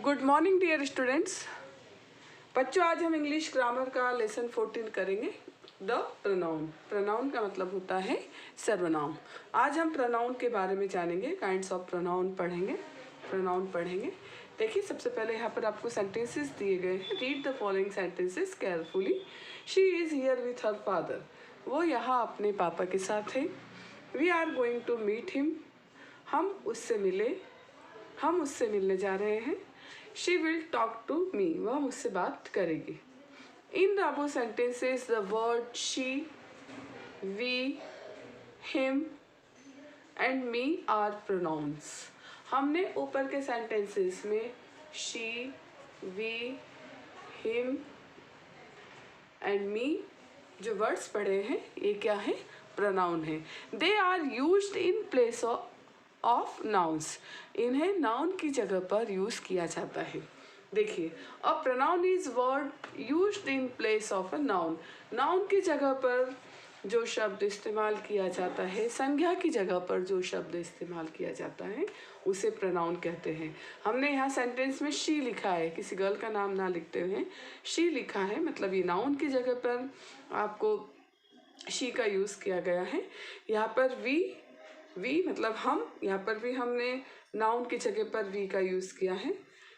Good morning dear students. बच्चों, आज हम इंग्लिश ग्रामर का लेसन 14 करेंगे। The pronoun. प्रोनाउन का मतलब होता है सर्वनाम। आज हम प्रोनाउन के बारे में जानेंगे, काइंड्स ऑफ प्रोनाउन पढ़ेंगे। देखिए, सबसे पहले यहाँ पर आपको सेंटेंसेस दिए गए हैं। Read the following sentences carefully. She is here with her father. वो यहाँ अपने पापा के साथ है। We are going to meet him. हम उससे मिलने जा रहे हैं। She will talk to me. वह मुझसे बात करेगी। In the above sentences the word she, we, him and me are pronounce. हमने ऊपर के सेंटेंसेस में she, we, him and me जो वर्ड्स पढ़े हैं, ये क्या है? प्रोनाउन है। They are used in place of nouns. इन्हें नाउन की जगह पर यूज किया जाता है। देखिए, a pronoun is word used in place of a noun. Noun की जगह पर जो शब्द इस्तेमाल किया जाता है, संज्ञा की जगह पर जो शब्द इस्तेमाल किया जाता है, उसे प्रोनाउन कहते हैं। हमने यहाँ सेंटेंस में शी लिखा है, किसी गर्ल का नाम ना लिखते हुए शी लिखा है, मतलब ये नाउन की जगह पर आपको शी का यूज़ किया गया है। यहाँ पर वी मतलब हम, यहाँ पर भी हमने नाउन की जगह पर वी का यूज़ किया है।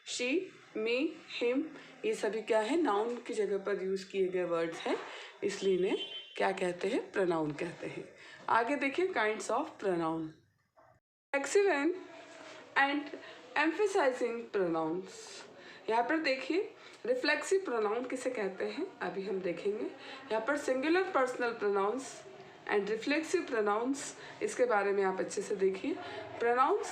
शी, मी, हिम, ये सभी क्या है? नाउन की जगह पर यूज़ किए गए वर्ड्स हैं, इसलिए इन्हें क्या कहते हैं? प्रोनाउन कहते हैं। आगे देखिए, kinds of pronoun. Reflexive and emphasising pronouns. यहाँ पर देखिए, रिफ्लेक्सिव प्रोनाउन किसे कहते हैं अभी हम देखेंगे। यहाँ पर singular personal pronouns and reflexive pronouns, इसके बारे में आप अच्छे से देखिए। प्रोनाउंस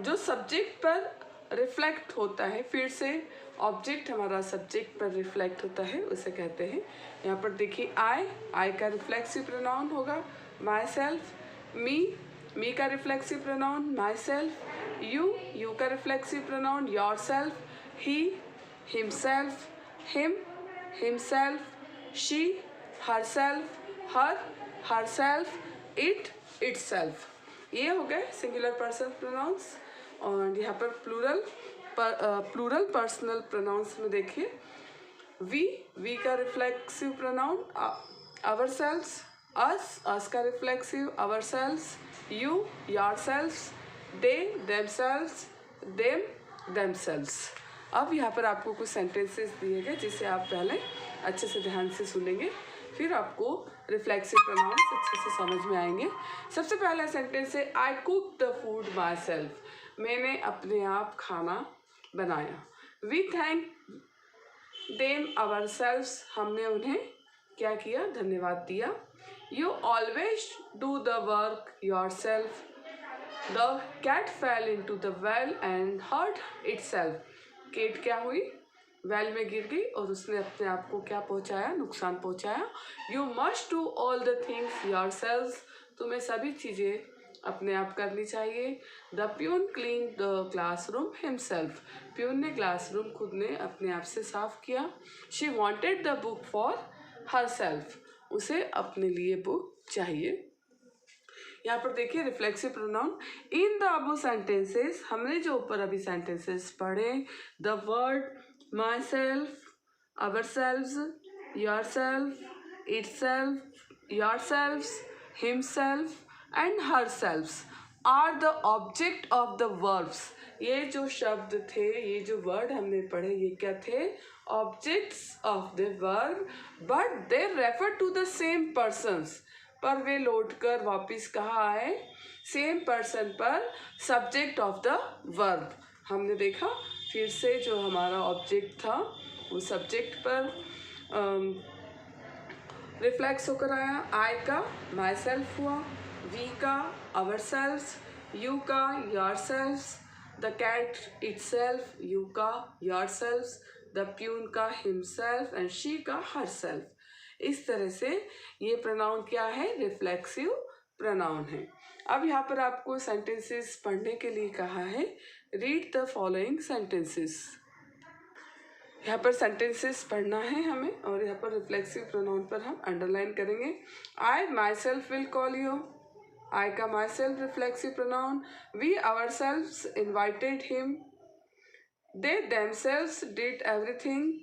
जो सब्जेक्ट पर रिफ्लेक्ट होता है, फिर से ऑब्जेक्ट हमारा सब्जेक्ट पर रिफ्लेक्ट होता है, उसे कहते हैं। यहाँ पर देखिए, आई का रिफ्लेक्सिव प्रोनाउन होगा माई सेल्फ। मी का reflexive pronoun myself. You का reflexive pronoun yourself. He, himself. Him, himself. She, herself. Herself. Itself. ये हो गए सिंगुलर पर्सनल प्रोनाउंस। और यहाँ पर प्लूरल पर्सनल प्रोनाउंस में देखिए, वी का रिफ्लेक्सिव प्रोनाउन आवरसेल्व्स। अस का reflexive ourselves. You, yourselves. They, themselves. Themselves. अब यहाँ पर आपको कुछ सेंटेंसेस दिए गए, जिसे आप पहले अच्छे से ध्यान से सुनेंगे, फिर आपको रिफ्लेक्सिव प्रोनाउंस अच्छे से समझ में आएंगे। सबसे पहला सेंटेंस है, I cook the food myself. मैंने अपने आप खाना बनाया। We thank them ourselves. हमने उन्हें क्या किया? धन्यवाद दिया। You always do the work yourself. The cat fell into the well and hurt itself. Cat क्या हुई? वेल में गिर गई और उसने अपने आप को क्या पहुंचाया? नुकसान पहुंचाया। You must do all the things yourselves. तुम्हें सभी चीज़ें अपने आप करनी चाहिए। The peon clean the classroom himself. Peon ने क्लासरूम खुद ने अपने आप से साफ किया। She wanted the book for herself. उसे अपने लिए बुक चाहिए। यहाँ पर देखिए, reflexive pronoun. In the above sentences, हमने जो ऊपर अभी सेंटेंसेस पढ़े, the word my self, our selves, your self, it self, your selves, himself and her selves are the object of the verbs. ये जो शब्द थे, ये जो वर्ड हमने पढ़े, ये क्या थे? Objects of the verb, but they refer to the same persons. पर वे लौट कर वापिस कहाँ आए? सेम पर्सन पर, सब्जेक्ट ऑफ द वर्ब। हमने देखा, फिर से जो हमारा ऑब्जेक्ट था वो सब्जेक्ट पर रिफ्लेक्स होकर आया। आई का माई सेल्फ हुआ, वी का आवर सेल्व्स, यू का yourselves, the cat itself, you का योर सेल्व्स, द प्यून का हिमसेल्फ एंड शी का हर सेल्फ। इस तरह से ये प्रोनाउन क्या है? रिफ्लेक्सिव प्रोनाउन है। अब यहाँ पर आपको सेंटेंसेस पढ़ने के लिए कहा है। Read the following sentences. यहाँ पर सेंटेंसेस पढ़ना है हमें, और यहाँ पर रिफ्लेक्सिव प्रोनाउन पर हम अंडरलाइन करेंगे। I myself will call you. I का myself reflexive pronoun. We ourselves invited. They themselves did everything.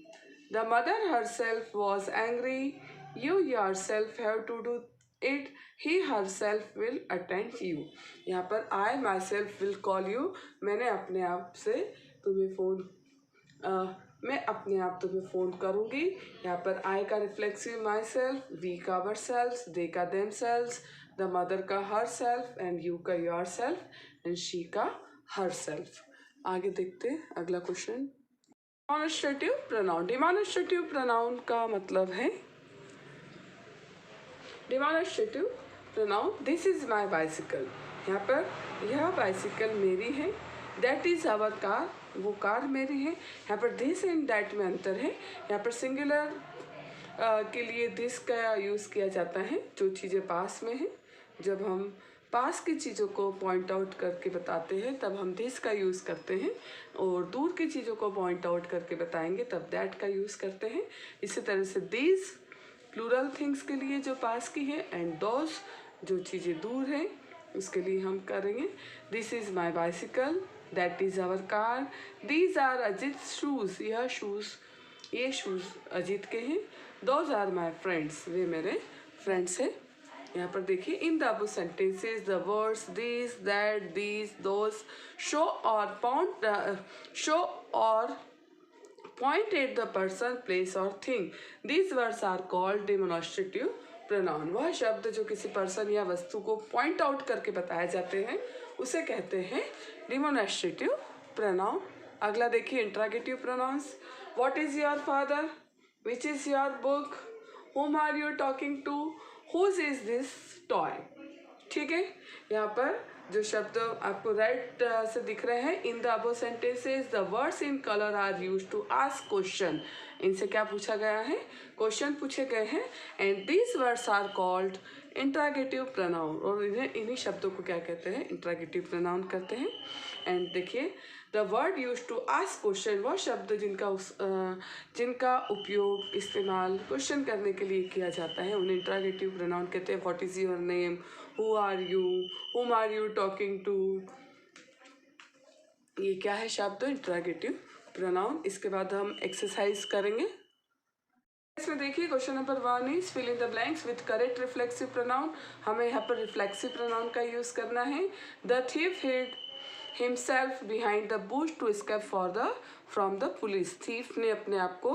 The mother herself was angry. You yourself have to do it. He herself will attend you. यहाँ पर I myself will call you. मैंने अपने आप से तुम्हें phone मैं अपने आप तुम्हें फ़ोन करूँगी. यहाँ पर I का रिफ्लेक्सिव माई सेल्फ, वी का अवर सेल्फ, दे का देम सेल्फ, द मदर का हर सेल्फ एंड यू का योर सेल्फ एंड शी का हर सेल्फ. आगे देखते हैं अगला question. Demonstrative pronoun. Demonstrative pronoun का मतलब है demonstrative pronoun. This is my bicycle. यहाँ पर यह बाइसिकल मेरी है. That is our car. वो कार मेरी है. यहाँ पर दिस एंड दैट में अंतर है. यहाँ पर सिंगुलर के लिए दिस का यूज़ किया जाता है जो चीज़ें पास में हैं. जब हम पास की चीज़ों को पॉइंट आउट करके बताते हैं तब हम दिस का यूज़ करते हैं, और दूर की चीज़ों को पॉइंट आउट करके बताएंगे तब दैट का यूज़ करते हैं. इसी तरह से दीज प्लूरल थिंग्स के लिए जो पास की है, एंड दोज जो चीज़ें दूर हैं उसके लिए हम करेंगे this is my bicycle, that is our car, these are Ajit shoes. यह शूज़ ये शूज़ अजीत के हैं. Those are my friends. वे मेरे फ्रेंड्स हैं. यहाँ पर देखिए in the above sentences the words this that these those show और point at the person, place or thing. These words are called demonstrative pronoun. वह शब्द जो किसी पर्सन या वस्तु को पॉइंट आउट करके बताए जाते हैं उसे कहते हैं demonstrative pronoun. अगला देखिए interrogative pronouns. What is your father? Which is your book? Whom are you talking to? Whose is this toy? ठीक है. यहाँ पर जो शब्द आपको रेड से दिख रहे हैं, in the above sentences the words in colour are used to ask question. इनसे क्या पूछा गया है? क्वेश्चन पूछे गए हैं. And these words are called interrogative pronoun. और इन्हीं शब्दों को क्या कहते हैं? इंट्रागेटिव प्रोनाउन कहते हैं. एंड देखिए the word use to ask question, वह शब्द जिनका उपयोग इस्तेमाल क्वेश्चन करने के लिए किया जाता है उन्हें इंट्रागेटिव प्रोनाउन कहते हैं. What is your name? Who are you? Whom are you talking to? ये क्या है शब्द? Interrogative pronoun. इसके बाद हम एक्सरसाइज करेंगे. इसमें देखिए question number 1 is fill in the blanks with correct reflexive pronoun. हमें यहाँ पर रिफ्लेक्सिव प्रोनाउन का यूज़ करना है. The thief hid himself behind the bush to escape from the police. Thief ने अपने आप को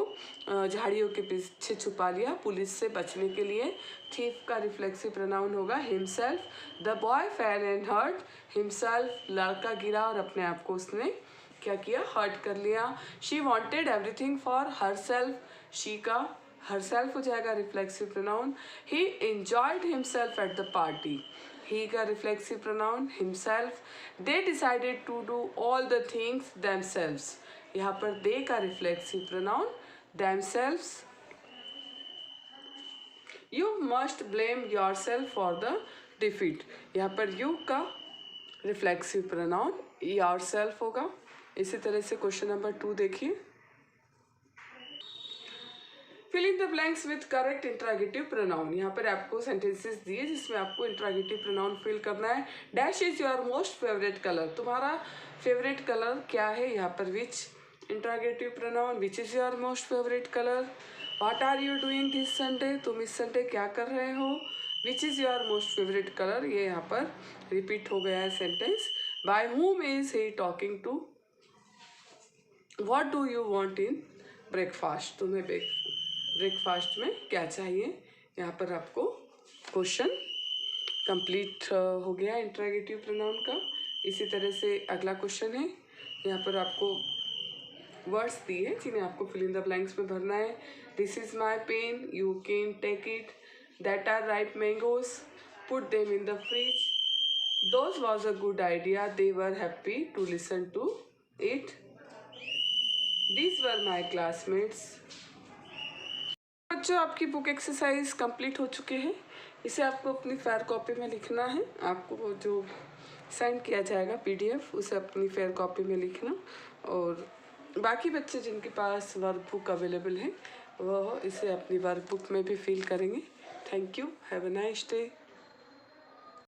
झाड़ियों के पीछे छुपा लिया पुलिस से बचने के लिए. थीफ का रिफ्लेक्सिव प्रोनाउन होगा himself. the boy fell and hurt himself. लड़का गिरा और अपने आप को उसने क्या किया? हर्ट कर लिया. she wanted everything for herself. she का herself हो जाएगा reflexive pronoun. he enjoyed himself at the party. he का reflexive pronoun himself. they decided to do all the things themselves. यहाँ पर they का reflexive pronoun themselves. you must blame yourself for the defeat. यहाँ पर you का reflexive pronoun yourself होगा. इसी तरह से क्वेश्चन नंबर 2 देखिए. Fill in the blanks with correct interrogative pronoun. यहाँ पर आपको सेंटेंसेस दिए जिसमें आपको इंट्रागेटिव प्रोनाउन फिल करना है. Dash is your most favourite colour. तुम्हारा फेवरेट कलर क्या है? यहाँ पर which interrogative pronoun. Which is your most favourite colour. What are you doing this Sunday. तुम इस संडे क्या कर रहे हो. Which is your most favourite colour. ये यहाँ पर रिपीट हो गया है sentence. By whom is he talking to. what do you want in breakfast. तुम्हें ब्रेकफास्ट में क्या चाहिए. यहाँ पर आपको क्वेश्चन कंप्लीट हो गया इंट्रागेटिव प्रोनाउन का. इसी तरह से अगला क्वेश्चन है. यहाँ पर आपको वर्ड्स दिए जिन्हें आपको फिल इन द ब्लैंक्स में भरना है. This is my pen. You can take it. That are ripe mangoes. Put them in the fridge. Those was a good idea. They were happy to listen to it. These were my classmates. बच्चों आपकी book exercise complete हो चुके हैं. इसे आपको अपनी fair copy में लिखना है. आपको जो सेंड किया जाएगा PDF उसे अपनी फेयर कॉपी में लिखना. और बाकी बच्चे जिनके पास वर्कबुक अवेलेबल है वह इसे अपनी वर्कबुक में भी फिल करेंगे. Thank you. Have a nice day.